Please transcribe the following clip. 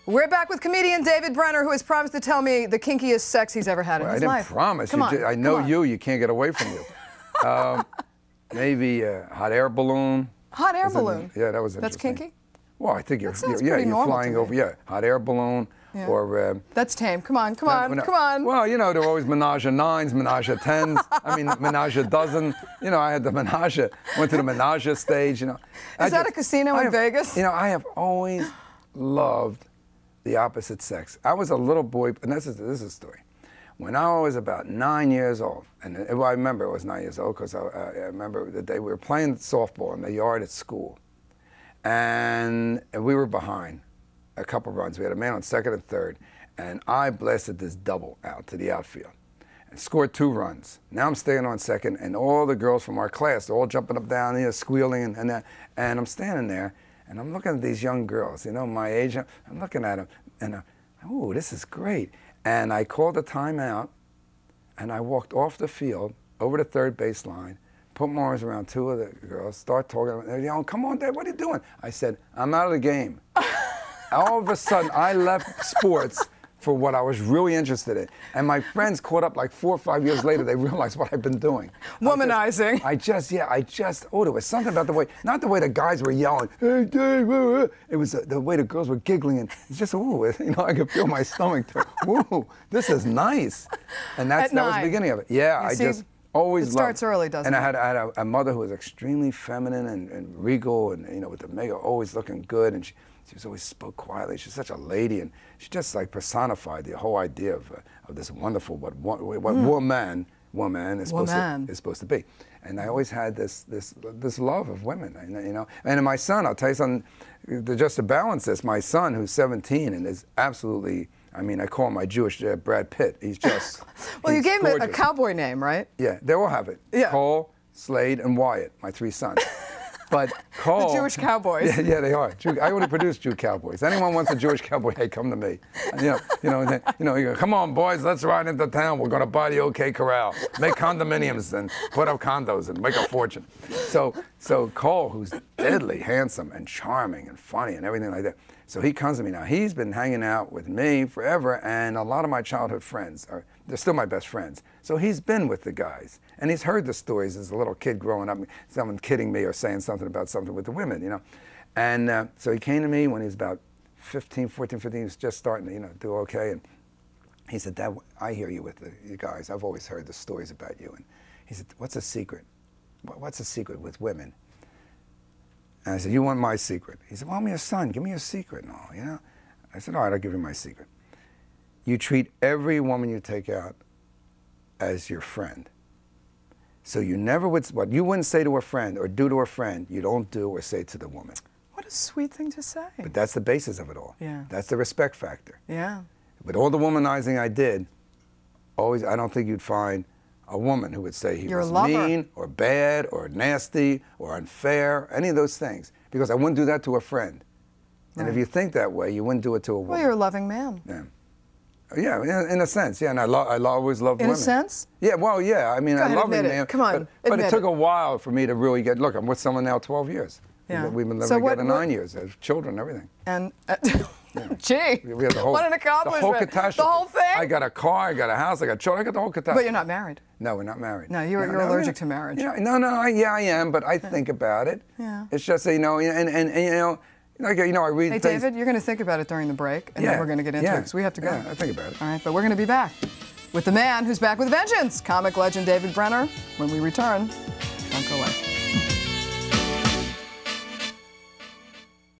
We're back with comedian David Brenner, who has promised to tell me the kinkiest sex he's ever had in his life. I didn't promise. Come on, I know you can't get away from you. Maybe a hot air balloon. Hot air balloon? Yeah, that was interesting. That's kinky? Well, I think you're normal flying over. Yeah, hot air balloon. Yeah. Or that's tame. Come on, come on. Well, you know, there were always menage a nines, menage a tens. I mean, menage a dozen. You know, I had the menage. Went to the menage stage. You know, is that a casino in Vegas? You know, I have always loved the opposite sex. I was a little boy, and this is a story. When I was about 9 years old, and I remember I was 9 years old because I remember the day we were playing softball in the yard at school, and we were behind a couple runs. We had a man on second and third, and I blasted this double out to the outfield and scored 2 runs. Now I'm staying on second, and all the girls from our class, they're all jumping up, down, squealing, and I'm standing there, and I'm looking at these young girls, you know, my age. I'm looking at them, and oh, this is great. And I called a timeout, and I walked off the field over the third baseline, put my arms around 2 of the girls, start talking. They're yelling, "Come on, Dad, what are you doing?" I said, "I'm out of the game." All of a sudden, I left sports for what I was really interested in. And my friends caught up like 4 or 5 years later. They realized what I've been doing. Womanizing. There was something about the way, not the way the guys were yelling, "Hey, Dave," it was the way the girls were giggling. And it's just, ooh, you know, I could feel my stomach turn. Ooh, this is nice. And that was the beginning of it. Yeah, I just always loved it. Starts early, doesn't it? And I had a mother who was extremely feminine and regal and, you know, with the makeup, always looking good. And she was always spoke quietly. She's such a lady, and she just like personified the whole idea of this wonderful what woman is supposed to be. And I always had this love of women, you know. And my son, I'll tell you something, just to balance this, my son who's 17 and is absolutely, I mean, I call him my Jewish Brad Pitt. He's just well, you gave him a cowboy name, right? Yeah, they all have it. Yeah. Cole, Slade, and Wyatt, my 3 sons. But Cole, the Jewish cowboys. Yeah, they are. I only produce Jew cowboys. Anyone wants a Jewish cowboy, hey, come to me. And, you go, "Come on, boys, let's ride into town. We're going to buy the OK Corral, make condominiums, and put up condos and make a fortune." So Cole, who's deadly handsome and charming and funny and everything like that, so he comes to me now. He's been hanging out with me forever, and a lot of my childhood friends they're still my best friends. So he's been with the guys, and he's heard the stories as a little kid growing up, someone kidding me or saying something about something with the women, you know. And so he came to me when he was about 14, 15. He was just starting to, you know, do okay. And he said, "Dad, I hear you with the guys. I've always heard the stories about you." And he said, "What's a secret? What's a secret with women?" And I said, "You want my secret?" He said, "Well, I'm your son. Give me your secret and all, you know." I said, "All right, I'll give you my secret. You treat every woman you take out as your friend. So you never would, what you wouldn't say to a friend or do to a friend, you don't do or say to the woman." What a sweet thing to say. But that's the basis of it all. Yeah. That's the respect factor. Yeah. With all the womanizing I did, I don't think you'd find a woman who would say he was mean or bad or nasty or unfair, any of those things, because I wouldn't do that to a friend. And if you think that way, you wouldn't do it to a woman. Well, you're a loving man. Yeah. Yeah, in a sense, yeah, and I always loved women. In a sense? Yeah, well, yeah, I mean, I love it, man. Come on, but it took a while for me to really get, look, I'm with someone now 12 years. Yeah. We've been living together 9 years, as children and everything. And, gee, we have the whole, what an accomplishment. The whole catastrophe. The whole thing? I got a car, I got a house, I got children, I got the whole catastrophe. But you're not married. No, we're not married. No, you're allergic to marriage. Yeah, I am, but I think about it. Yeah. It's just, you know, and you know, like, you know, I read Hey, things. David, you're going to think about it during the break, and then we're going to get into it, because we have to go. Yeah, I think about it. All right, but we're going to be back with the man who's back with vengeance, comic legend David Brenner, when we return. Don't go away.